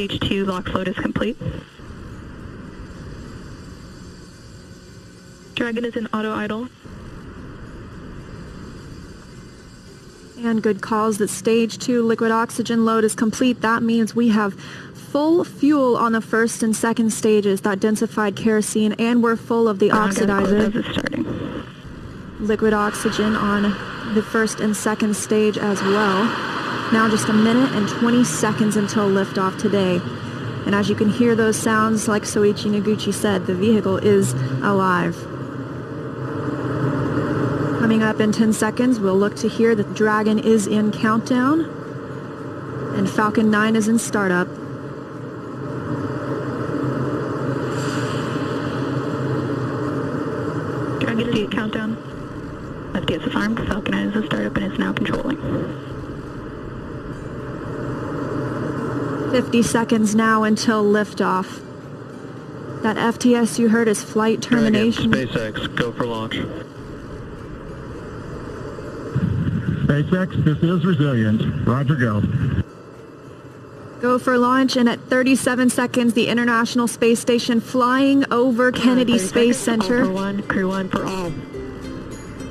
Stage 2 lock float is complete. Dragon is in auto idle. And good calls that Stage 2 liquid oxygen load is complete. That means we have full fuel on the first and second stages, that densified kerosene, and we're full of the oxidizer. Liquid oxygen on the first and second stage as well. Now just a minute and 20 seconds until liftoff today. And as you can hear those sounds, like Soichi Noguchi said, the vehicle is alive. Coming up in 10 seconds, we'll look to hear that Dragon is in countdown and Falcon 9 is in startup. Dragon is in countdown. FTS is armed. Falcon 9 is in startup and is now controlling. 50 seconds now until liftoff. That FTS you heard is flight termination. Dragon, SpaceX, go for launch. SpaceX, this is Resilient. Roger, go. Go for launch, and at 37 seconds, the International Space Station flying over Kennedy Space Center. Crew-1 for all.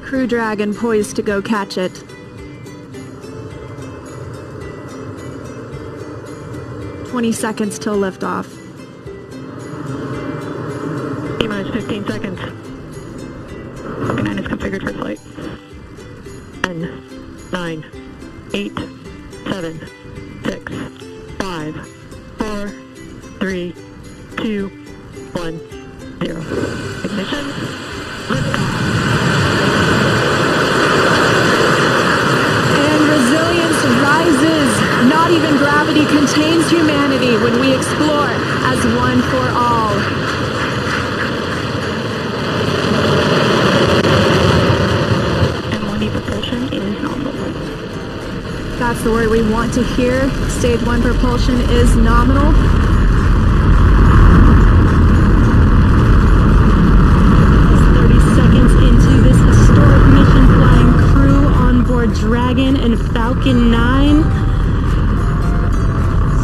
Crew Dragon poised to go catch it. "20 seconds till liftoff. T-minus 15 seconds. Falcon 9 is configured for flight. 10, 9, 8, 7, 6, 5, 4, 3, 2, 1, 0. Ignition. Liftoff. And resilience rises. Not even gravity contains humanity when we explore as one for all. M1E propulsion is nominal. That's the word we want to hear. Stage 1 propulsion is nominal. Into this historic mission, flying crew on board Dragon and Falcon 9.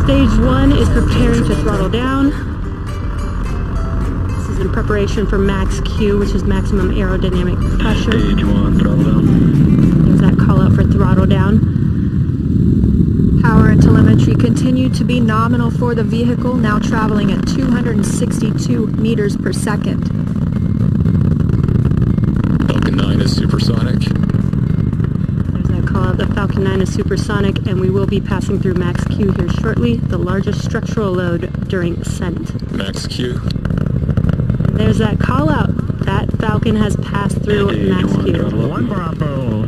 Stage 1 is preparing to throttle down. This is in preparation for max Q, which is maximum aerodynamic pressure. Stage 1, throttle down. There's that call out for throttle down. Power and telemetry continue to be nominal for the vehicle, now traveling at 262 meters per second. Falcon 9 is supersonic. There's that call out. The Falcon 9 is supersonic, and we will be passing through max Q here shortly, the largest structural load during ascent. Max Q. There's that call out. That Falcon has passed through max Q. One Bravo.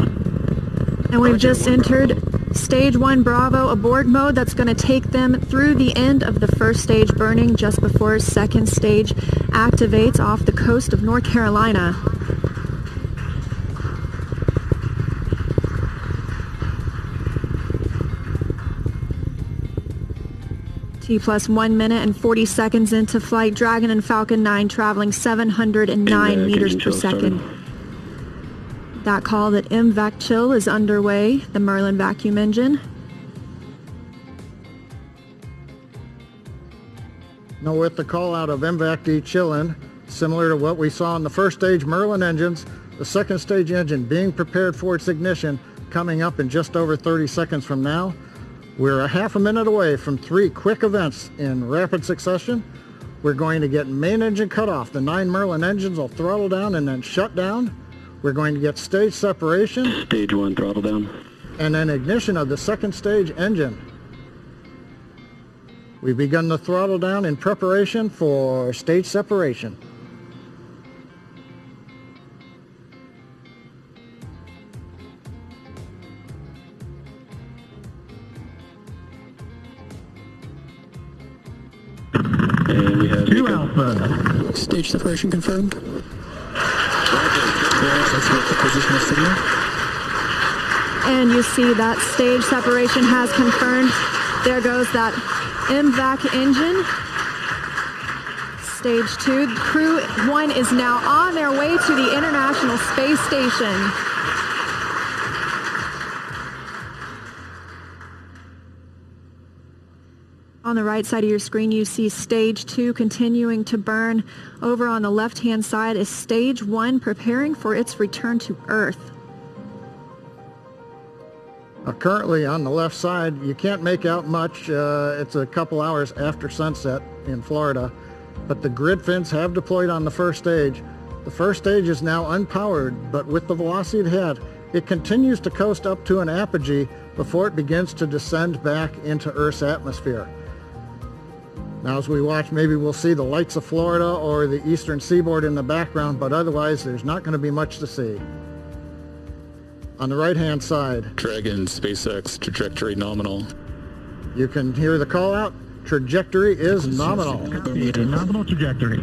And we've just entered Stage 1 Bravo abort mode. That's going to take them through the end of the first stage burning just before second stage activates off the coast of North Carolina. T plus 1 minute and 40 seconds into flight. Dragon and Falcon 9 traveling 709 meters per second. That call that MVAC chill is underway, the Merlin vacuum engine. Now with the call out of MVAC de-chilling, similar to what we saw in the first stage Merlin engines, the second stage engine being prepared for its ignition coming up in just over 30 seconds from now. We're a half a minute away from 3 quick events in rapid succession. We're going to get main engine cut off. The 9 Merlin engines will throttle down and then shut down. We're going to get stage separation. Stage 1, throttle down. And then ignition of the second stage engine. We've begun the throttle down in preparation for stage separation. And we have 2 Alpha. Stage separation confirmed. Let's get the position of signal. And you see that stage separation has confirmed. There goes that MVAC engine. Stage 2. Crew-1 is now on their way to the International Space Station. On the right side of your screen, you see stage 2 continuing to burn. Over on the left-hand side is stage 1 preparing for its return to Earth. Currently on the left side, you can't make out much. It's a couple hours after sunset in Florida, but the grid fins have deployed on the first stage. The first stage is now unpowered, but with the velocity it had, it continues to coast up to an apogee before it begins to descend back into Earth's atmosphere. Now as we watch, maybe we'll see the lights of Florida or the eastern seaboard in the background, but otherwise there's not going to be much to see. On the right-hand side, Dragon SpaceX trajectory nominal. you can hear the call out. Trajectory is nominal. Nominal trajectory.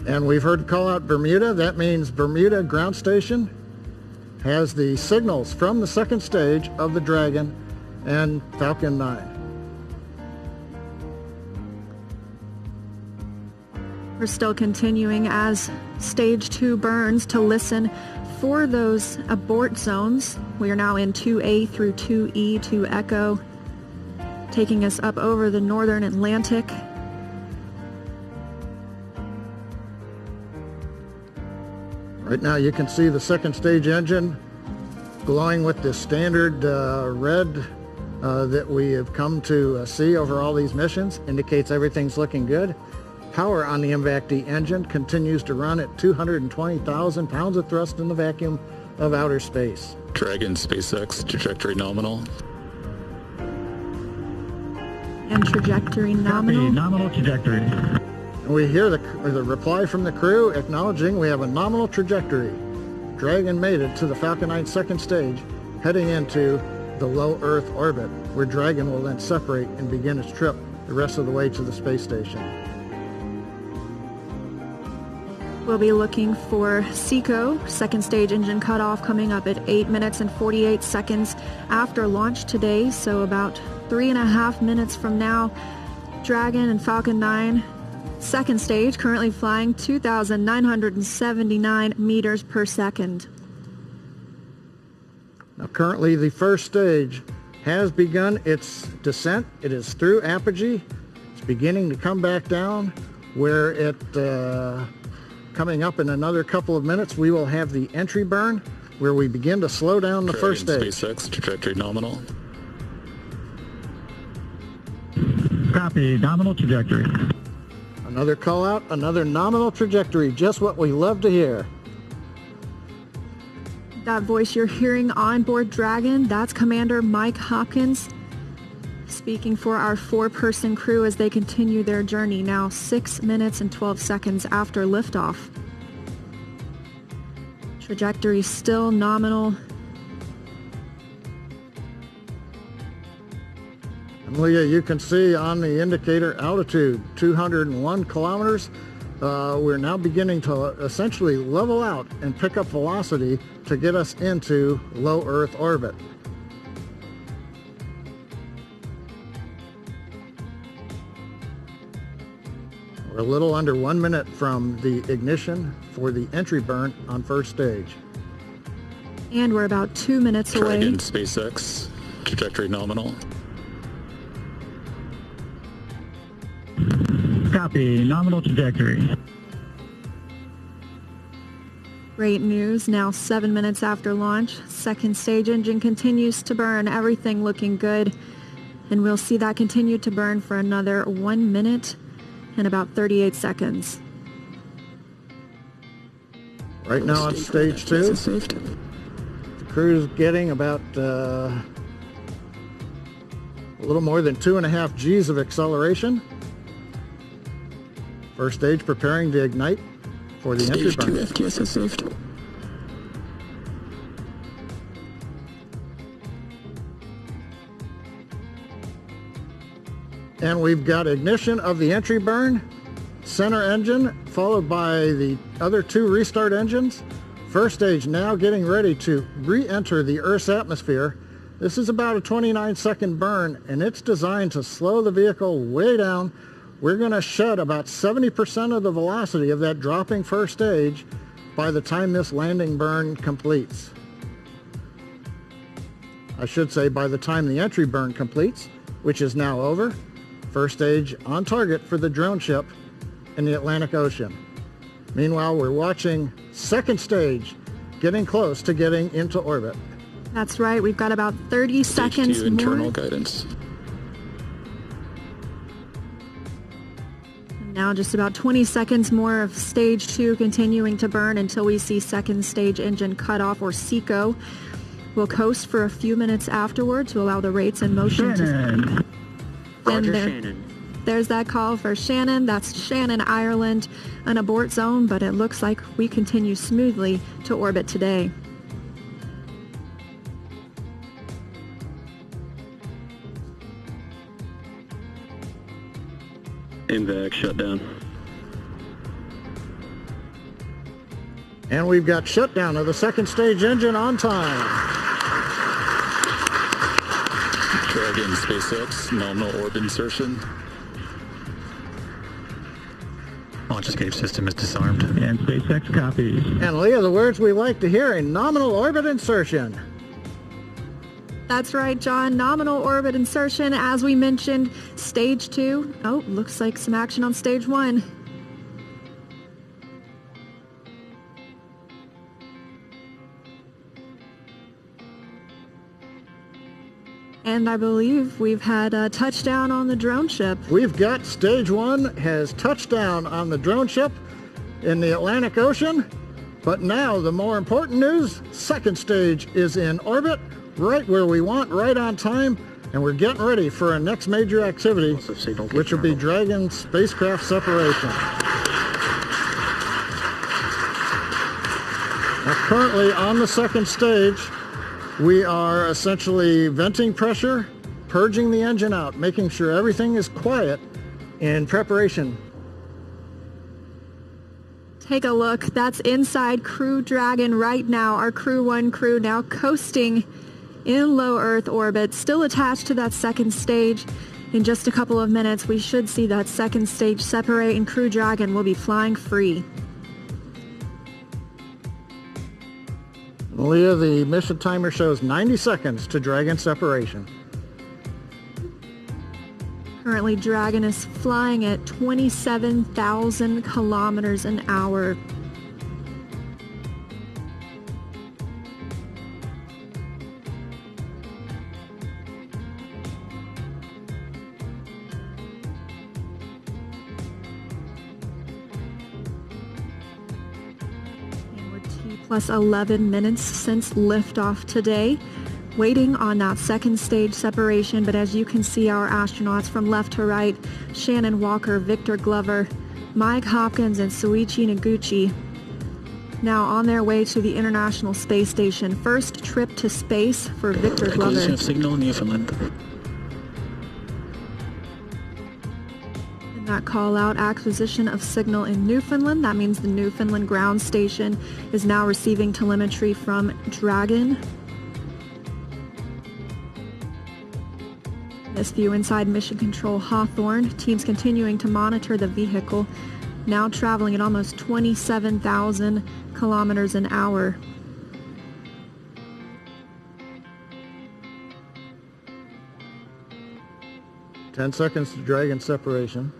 And we've heard the call out Bermuda. That means Bermuda ground station has the signals from the second stage of the Dragon and Falcon 9. We're still continuing as stage 2 burns to listen for those abort zones. We are now in 2A through 2E to Echo, taking us up over the northern Atlantic. Right now you can see the second stage engine glowing with the standard red that we have come to see over all these missions. Indicates everything's looking good. Power on the MVAC-D engine continues to run at 220,000 pounds of thrust in the vacuum of outer space. Dragon SpaceX trajectory nominal. And trajectory nominal. Nominal trajectory. And we hear the reply from the crew acknowledging we have a nominal trajectory. Dragon made it to the Falcon 9 second stage, heading into the low Earth orbit, where Dragon will then separate and begin its trip the rest of the way to the space station. We'll be looking for SECO, second stage engine cutoff, coming up at 8 minutes and 48 seconds after launch today, so about 3.5 minutes from now. Dragon and Falcon 9, second stage, currently flying 2,979 meters per second. Now currently the first stage has begun its descent. It is through apogee. It's beginning to come back down, where it coming up in another couple of minutes, we will have the entry burn, where we begin to slow down the first stage. SpaceX trajectory nominal. Copy. Nominal trajectory. Another call out, another nominal trajectory, just what we love to hear. That voice you're hearing on board Dragon, that's Commander Mike Hopkins, speaking for our 4-person crew as they continue their journey, now 6 minutes and 12 seconds after liftoff. Trajectory still nominal. And Leah, you can see on the indicator altitude, 201 kilometers. We're now beginning to essentially level out and pick up velocity to get us into low Earth orbit. We're a little under 1 minute from the ignition for the entry burn on first stage. And we're about 2 minutes away. Dragon SpaceX trajectory nominal. Copy. Nominal trajectory. Great news, now 7 minutes after launch. Second stage engine continues to burn, everything looking good. And we'll see that continue to burn for another 1 minute and about 38 seconds. Right now on stage 2, the crew's getting about a little more than 2.5 G's of acceleration. First stage preparing to ignite for the entry burn. Stage 2 FTS saved. And we've got ignition of the entry burn, center engine, followed by the other 2 restart engines. First stage now getting ready to re-enter the Earth's atmosphere. This is about a 29-second burn, and it's designed to slow the vehicle way down. We're going to shed about 70% of the velocity of that dropping first stage by the time this landing burn completes. I should say by the time the entry burn completes. which is now over. First stage on target for the drone ship in the Atlantic Ocean. Meanwhile, we're watching second stage getting close to getting into orbit. That's right. We've got about 30 Stage seconds 2 internal more. guidance. Now just about 20 seconds more of stage 2 continuing to burn until we see second stage engine cutoff, or SECO. We'll coast for a few minutes afterward to allow the rates in motion Shannon. Roger, there- Shannon. There's that call for Shannon. That's Shannon, Ireland, an abort zone, but it looks like we continue smoothly to orbit today. MVAC shutdown. And we've got shutdown of the second stage engine on time. Dragon SpaceX, nominal orbit insertion. Launch escape system is disarmed. And SpaceX copies. And Leah, the words we like to hear in nominal orbit insertion. That's right, John. Nominal orbit insertion, as we mentioned, stage 2. Oh, looks like some action on stage 1. And I believe we've had a touchdown on the drone ship. We've got stage 1 has touched down on the drone ship in the Atlantic Ocean. But now the more important news, second stage is in orbit, right where we want, right on time, and we're getting ready for our next major activity, which will be Dragon spacecraft separation. Now, currently on the second stage, we are essentially venting pressure, purging the engine out, making sure everything is quiet in preparation. Take a look. That's inside Crew Dragon right now. Our Crew-1 crew now coasting in low Earth orbit, still attached to that second stage. In just a couple of minutes, we should see that second stage separate and Crew Dragon will be flying free. Leah, the mission timer shows 90 seconds to Dragon separation. Currently, Dragon is flying at 27,000 kilometers an hour. Plus 11 minutes since liftoff today, waiting on that second stage separation. But as you can see, our astronauts from left to right, Shannon Walker, Victor Glover, Mike Hopkins, and Soichi Noguchi, now on their way to the International Space Station. First trip to space for Victor Glover. Acquisition of signal in Newfoundland. That call out, acquisition of signal in Newfoundland. That means the Newfoundland ground station is now receiving telemetry from Dragon. This view inside Mission Control Hawthorne. Teams continuing to monitor the vehicle, now traveling at almost 27,000 kilometers an hour. Ten seconds to Dragon separation.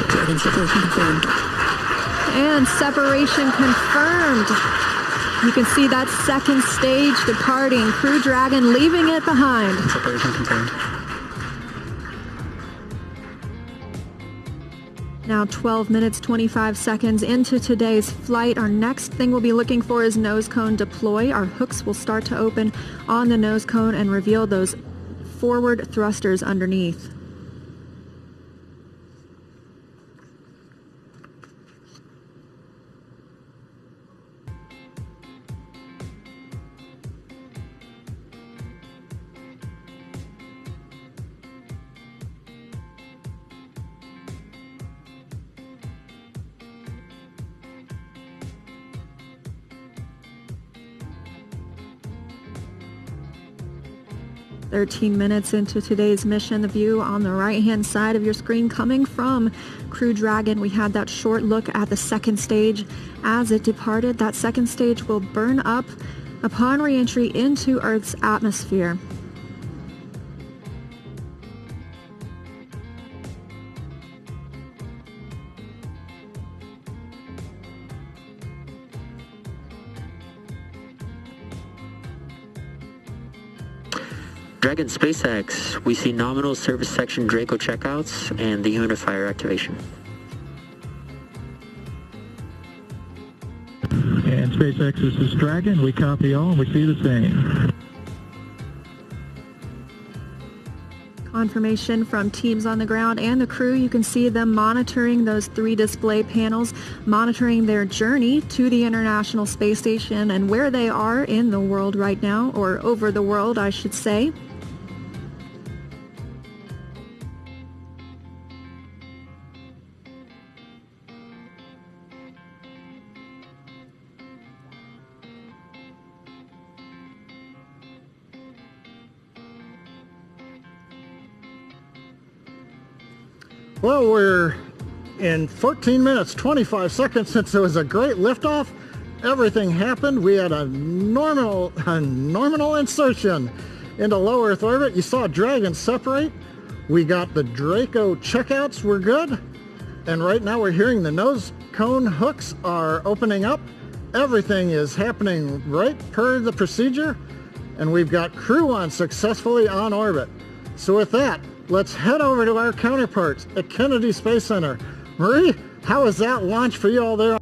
Dragon separation confirmed. And separation confirmed. You can see that second stage departing. Crew Dragon leaving it behind. Separation confirmed. Now 12 minutes, 25 seconds into today's flight. Our next thing we'll be looking for is nose cone deploy. Our hooks will start to open on the nose cone and reveal those forward thrusters underneath. 13 minutes into today's mission, the view on the right-hand side of your screen coming from Crew Dragon. We had that short look at the second stage as it departed. That second stage will burn up upon re-entry into Earth's atmosphere. Dragon SpaceX, we see nominal service section Draco checkouts and the unifier activation. And SpaceX, this is Dragon. We copy all and we see the same. Confirmation from teams on the ground and the crew. You can see them monitoring those 3 display panels, monitoring their journey to the International Space Station and where they are in the world right now, or over the world, I should say. Well, we're in 14 minutes, 25 seconds since it was a great liftoff. Everything happened. We had a normal insertion into low Earth orbit. You saw Dragon separate. We got the Draco checkouts were good. And right now we're hearing the nose cone hooks are opening up. Everything is happening right per the procedure. And we've got Crew-1 successfully on orbit. So with that, let's head over to our counterparts at Kennedy Space Center. Marie, how was that launch for you all there?